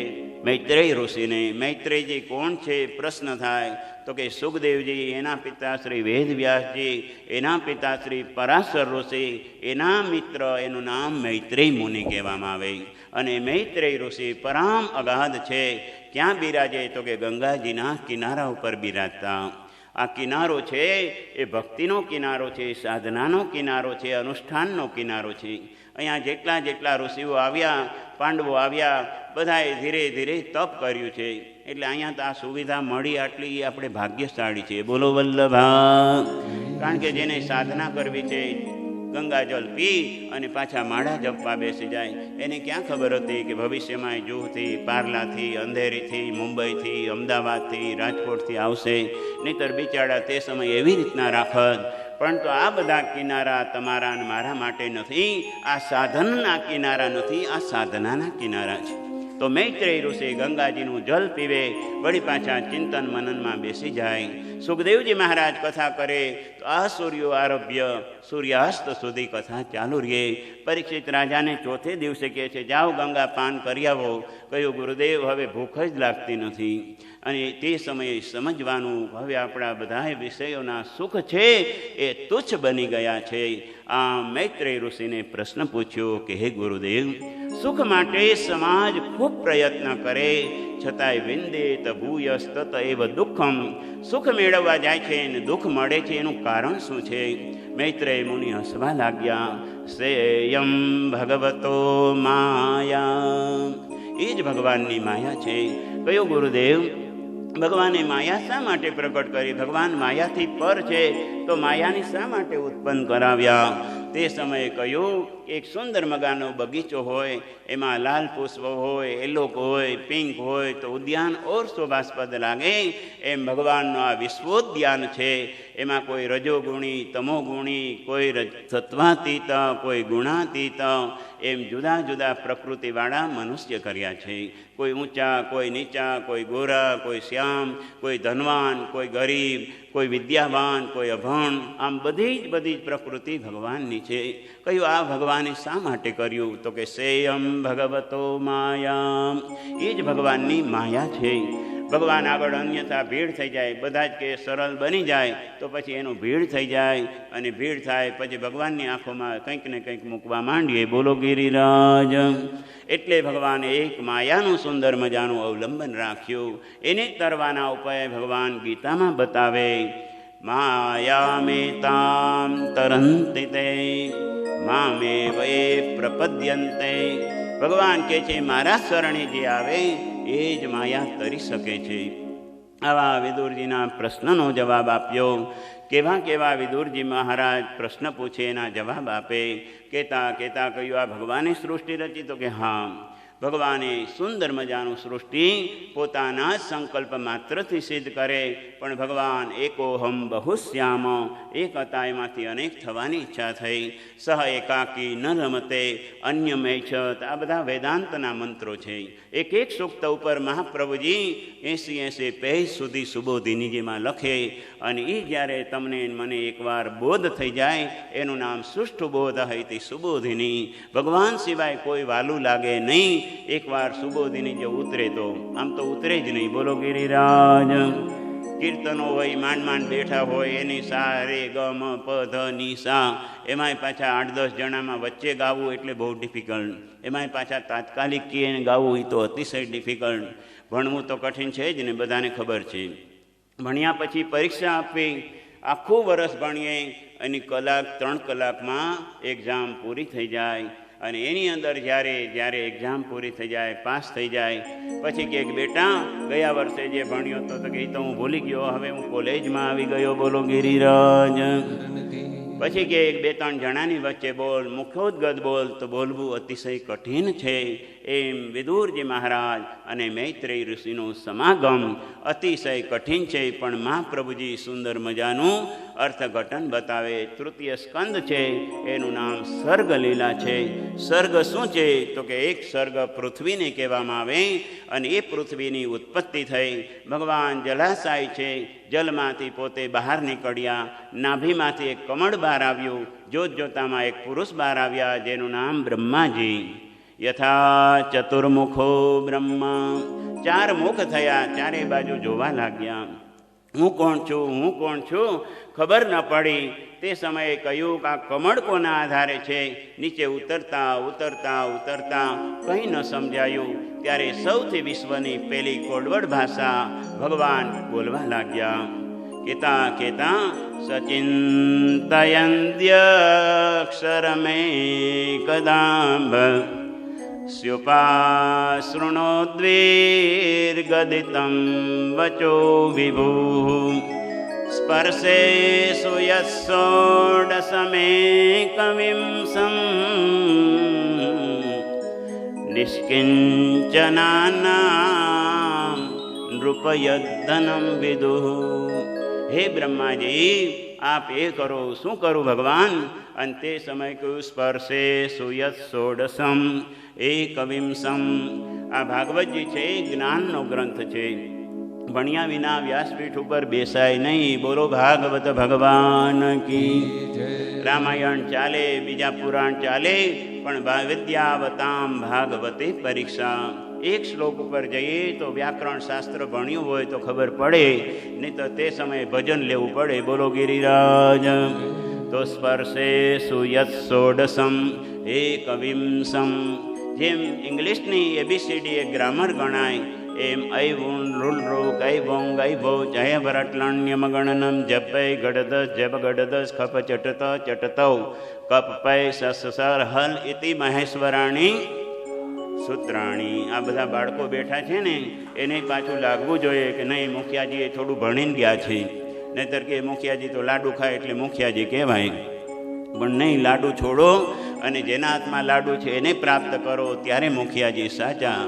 મૈત્રેય ઋષિને. મૈત્રેયજી કોણ છે પ્રશ્ન થાય તો કે સુખદેવજી, એના પિતા શ્રી વેદવ્યાસજી, એના પિતા શ્રી પરાશર ઋષિ, એના મિત્ર, એનું નામ મૈત્રેય મુનિ કહેવામાં આવે. અને મૈત્રેય ઋષિ પરામ અગાધ છે. ક્યાં બિરાજે તો કે ગંગાજીના કિનારા ઉપર બિરાજતા. આ કિનારો છે એ ભક્તિનો કિનારો છે, સાધનાનો કિનારો છે, અનુષ્ઠાનનો કિનારો છે. અહીંયા જેટલા જેટલા ઋષિઓ આવ્યા, પાંડવો આવ્યા, બધાએ ધીરે ધીરે તપ કર્યું છે. એટલે અહીંયા તો આ સુવિધા મળી આટલી આપણે ભાગ્યશાળી છે. બોલો વલ્લભા. કારણ કે જેને સાધના કરવી છે, ગંગાજળ પી અને પાછા માળા જપવા બેસી જાય, એને ક્યાં ખબર હતી કે ભવિષ્યમાં જૂહથી, પાર્લાથી, અંધેરીથી, મુંબઈથી, અમદાવાદથી, રાજકોટથી આવશે. નહીંતર બિચારા તે સમય એવી રીતના રાખત. પરંતુ આ બધા કિનારા તમારા અને મારા માટે નથી. આ સાધનના કિનારા નથી, આ સાધનાના કિનારા છે. તો મૈત્રેય ઋષિ ગંગાજીનું જલ પીવે, વળી પાછા ચિંતન મનનમાં બેસી જાય. સુખદેવજી મહારાજ કથા કરે તો આ સૂર્યો આરભ્ય સૂર્યાસ્ત સુધી કથા ચાલુ રહે. પરીક્ષિત રાજાને ચોથે દિવસે કહે છે, જાઓ ગંગા પાન કરી આવો. કહ્યું, ગુરુદેવ હવે ભૂખ જ લાગતી નથી. અને તે સમયે સમજવાનું, હવે આપણા બધા વિષયોના સુખ છે એ તુચ્છ બની ગયા છે. આ મૈત્રેય ઋષિને પ્રશ્ન પૂછ્યો કે હે ગુરુદેવ, સુખ માટે સમાજ ખૂબ પ્રયત્ન કરે, છતાંય વિંદેત ભૂયસ્તત એવ દુઃખમ. સુખ મેળવવા જાય છે અને દુઃખ મળે છે, એનું કારણ શું છે? મૈત્રેય મુનિ હસવા લાગ્યા. શ્રેયમ ભગવતો માયા. એ જ ભગવાનની માયા છે. કયો ગુરુદેવ, ભગવાને માયા શા માટે પ્રગટ કરી? ભગવાન માયાથી પર છે, તો માયાને શા માટે ઉત્પન્ન કરાવ્યા? તે સમયે કહ્યું, એક સુંદર મગાનો બગીચો હોય, એમાં લાલ પુષ્પ હોય, એલોક હોય, પિંક હોય તો ઉદ્યાન ઓર શોભાસ્પદ લાગે. એમ ભગવાનનો આ વિશ્વોદ્યાન છે. એમાં કોઈ રજોગુણી, તમોગુણી, કોઈ સત્વાતીત, કોઈ ગુણાતીત, એમ જુદા જુદા પ્રકૃતિવાળા મનુષ્ય કર્યા છે. કોઈ ઊંચા, કોઈ નીચા, કોઈ ગોરા, કોઈ શ્યામ, કોઈ ધનવાન, કોઈ ગરીબ, કોઈ વિદ્યાવાન, કોઈ અભણ. આમ બધી જ પ્રકૃતિ ભગવાનની છે. કહ્યું, આ ભગવાને શા માટે કર્યું? તો કે સેયમ ભગવતો માયા. એ જ ભગવાનની માયા છે. ભગવાન આગળ અન્યથા ભીડ થઈ જાય, બધા જ કે સરળ બની જાય તો પછી એનું ભીડ થઈ જાય. અને ભીડ થાય પછી ભગવાનની આંખોમાં કંઈક ને કંઈક મૂકવા માંડીએ. બોલો ગિરિરાજ. એટલે ભગવાને એક માયાનું સુંદર મજાનું અવલંબન રાખ્યું. એને તરવાના ઉપાય ભગવાન ગીતામાં બતાવે. માયામેતામ તરંતિ તે મામે વે પ્રપદ્યંતે. ભગવાન કહે છે, મારા શરણે જે આવે એ જ માયા તરી શકે છે. આવા વિદુરજીના પ્રશ્નનો જવાબ આપ્યો. કેવા કેવા વિદુરજી મહારાજ પ્રશ્ન પૂછે, એના જવાબ આપે. કહેતા કહેતા કહ્યું, આ ભગવાને સૃષ્ટિ રચી? તો કે હા. ભગવાને સુંદર મજાનું સૃષ્ટિ પોતાના જ સંકલ્પ માત્રથી સિદ્ધ કરે, પણ ભગવાન એકોહમ બહુશ્યામ, એક હતા એમાંથી અનેક થવાની ઈચ્છા થઈ. સહ એકાકી ન રમતે અન્યમૈછત, આ બધા વેદાંતના મંત્રો છે. એક એક સૂક્ત ઉપર મહાપ્રભુજી 80 પેજ સુધી સુબોધિનીજીમાં લખે, અને એ જ્યારે તમને મને એકવાર બોધ થઈ જાય એનું નામ સુષ્ઠુ બોધ હૈતી સુબોધિની. ભગવાન સિવાય કોઈ વાલું લાગે નહીં. એકવાર સુબોધિની જો ઉતરે તો આમ તો ઉતરે જ નહીં. બોલો ગિરિરાજ. કીર્તનો હોય, માંડ બેઠા હોય, એની સા રે ગ મ પ ધ ની સા, એમાંય પાછા 8-10 જણામાં વચ્ચે ગાવું એટલે બહુ ડિફિકલ્ટ. એમાંય પાછા તાત્કાલિક કીને ગાવું એ તો અતિશય ડિફિકલ્ટ. ભણવું તો કઠિન છે જ ને, બધાને ખબર છે. ભણ્યા પછી પરીક્ષા આપવી, આખું વરસ ભણીએ અને 3 કલાકમાં એક્ઝામ પૂરી થઈ જાય. અને એની અંદર જ્યારે એક્ઝામ પૂરી થઈ જાય, પાસ થઈ જાય, પછી કે બેટા ગયા વર્ષે જે ભણ્યો તો કે તો હું ભૂલી ગયો, હવે હું કોલેજમાં આવી ગયો. બોલો ગિરિરાજ. પછી કે 2-3 જણાની વચ્ચે બોલ, મુખોદ્ગત બોલ, તો બોલવું અતિશય કઠિન છે. એમ વિદુરજી મહારાજ અને મૈત્રેય ઋષિનું સમાગમ અતિશય કઠિન છે. પણ મહાપ્રભુજી સુંદર મજાનું અર્થઘટન બતાવે. તૃતીય સ્કંદ છે, એનું નામ સર્ગ લીલા છે. સર્ગ શું છે તો કે એક સર્ગ પૃથ્વીને કહેવામાં આવે, અને એ પૃથ્વીની ઉત્પત્તિ થઈ. ભગવાન જલાશય છે, જલમાંથી પોતે બહાર નીકળ્યા, નાભીમાંથી એક કમળ બહાર આવ્યું, જોતામાં એક પુરુષ બહાર આવ્યા જેનું નામ બ્રહ્માજી. યથા ચતુર્મુખો બ્રહ્મા, 4 મુખ થયા, ચારે બાજુ જોવા લાગ્યા. હું કોણ છું ખબર ન પડી. તે સમયે કહ્યું કે આ કમળ કોના આધારે છે. નીચે ઉતરતા કંઈ ન સમજાયું. ત્યારે સૌથી વિશ્વની પેલી કોડવડ ભાષા ભગવાન બોલવા લાગ્યા. કેતા સચિંતયન્ત્યક્ષરમેકદાંબ સ્યુપાશૃણોદ્વીર્ગદિतं વચો વિભુઃ સ્પર્શે સુયત્સોડસમેકવિંસં નિષ્કિંચનાનાં નૃપયદ્ધनं વિદુઃ. હે બ્રહ્માજી, આપ એ કરો. શું કરું ભગવાન? અને તે સમય કહ્યું સ્પર્શે સુયત્સોડસમ એકવિંસમ. આ ભાગવતજી છે, જ્ઞાનનો ગ્રંથ છે. ભણ્યા વિના વ્યાસપીઠ ઉપર બેસાય નહીં. બોલો ભાગવત ભગવાન કી. રામાયણ ચાલે, બીજા પુરાણ ચાલે, પણ વિદ્યાવતામ ભાગવતે પરીક્ષા. એક શ્લોક ઉપર જઈએ તો વ્યાકરણ શાસ્ત્ર ભણ્યું હોય તો ખબર પડે, નહીં તો તે સમયે ભજન લેવું પડે. બોલો ગિરિરાજ. તો સ્પર્શે સુયત્સોડસમ એકવિંસમ. જેમ ઇંગ્લિશની ABCD એક ગ્રામર ગણાય, એમ ઐવુન રૂલ રૂક ઐવોંગ ઐભો જય ભરટલાણ્યમ ગણનમ જપૈ ગડદસ જપ ગડદસ ખપ ચટત ચટતૌ કપ પૈ સસર હલ ઇતિ મહેશ્વરાણી સૂત્રાણી. આ બધા બાળકો બેઠા છે ને, એને પાછું લાગવું જોઈએ કે નહીં મુખિયાજી એ થોડું ભણીને ગયા છે. નહીતર કે મુખિયાજી તો લાડુ ખાય એટલે મુખિયાજી કહેવાય. પણ નહીં, લાડુ છોડો અને જેના હાથમાં લાડુ છે એને પ્રાપ્ત કરો, ત્યારે મુખિયાજી સાચા.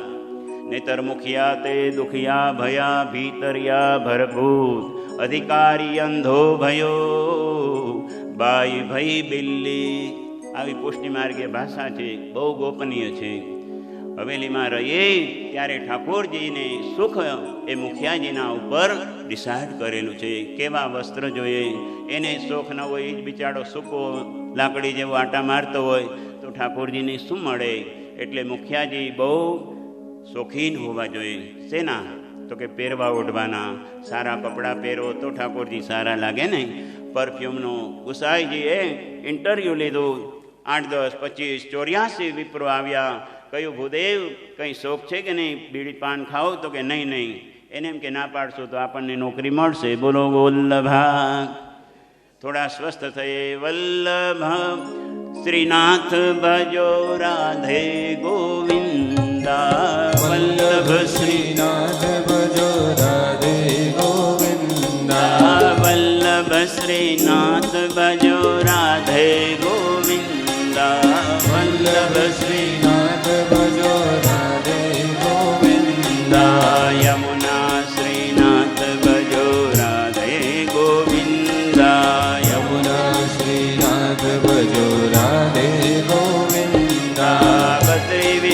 નહીતર મુખિયા તે દુખિયા ભયા ભીતરિયા ભરભૂત અધિકારી અંધો ભયો બાઈ ભઈ બિલ્લી. આવી પુષ્ટિ માર્ગે ભાષા છે, બહુ ગોપનીય છે. હવેલીમાં રહીએ ત્યારે ઠાકોરજીને સુખ એ મુખિયાજીના ઉપર ડિસાઇડ કરેલું છે. કેવા વસ્ત્ર જોઈએ, એને સુખ ન હોય, એ જ બિચારો સૂકો લાકડી જેવો આટા મારતો હોય તો ઠાકોરજીને શું મળે? એટલે મુખિયાજી બહુ શોખીન હોવા જોઈએ. શેના? તો કે પહેરવા ઓઢવાના. સારા કપડાં પહેરો તો ઠાકોરજી સારા લાગે ને. પરફ્યુમનું ગુસાઈજીએ ઇન્ટરવ્યૂ લીધું. 8, 10, 25, 84 વિપ્રો આવ્યા. કયું ભૂદેવ કંઈ શોખ છે કે નહીં? બીડી પાન ખાઓ? તો કે નહીં. એને એમ કે ના પાડશો તો આપણને નોકરી મળશે. બોલો વલ્લભા. થોડા સ્વસ્થ થયે. વલ્લભ શ્રીનાથ ભજો રાધે ગોવિંદા. વલ્લભ શ્રીનાથ ભજો રાધે ગોવિંદા. વલ્લભ શ્રીનાથ ભજો રાધે ગોવિંદા. વલ્લભ શ્રીનાથ ભજો રાધે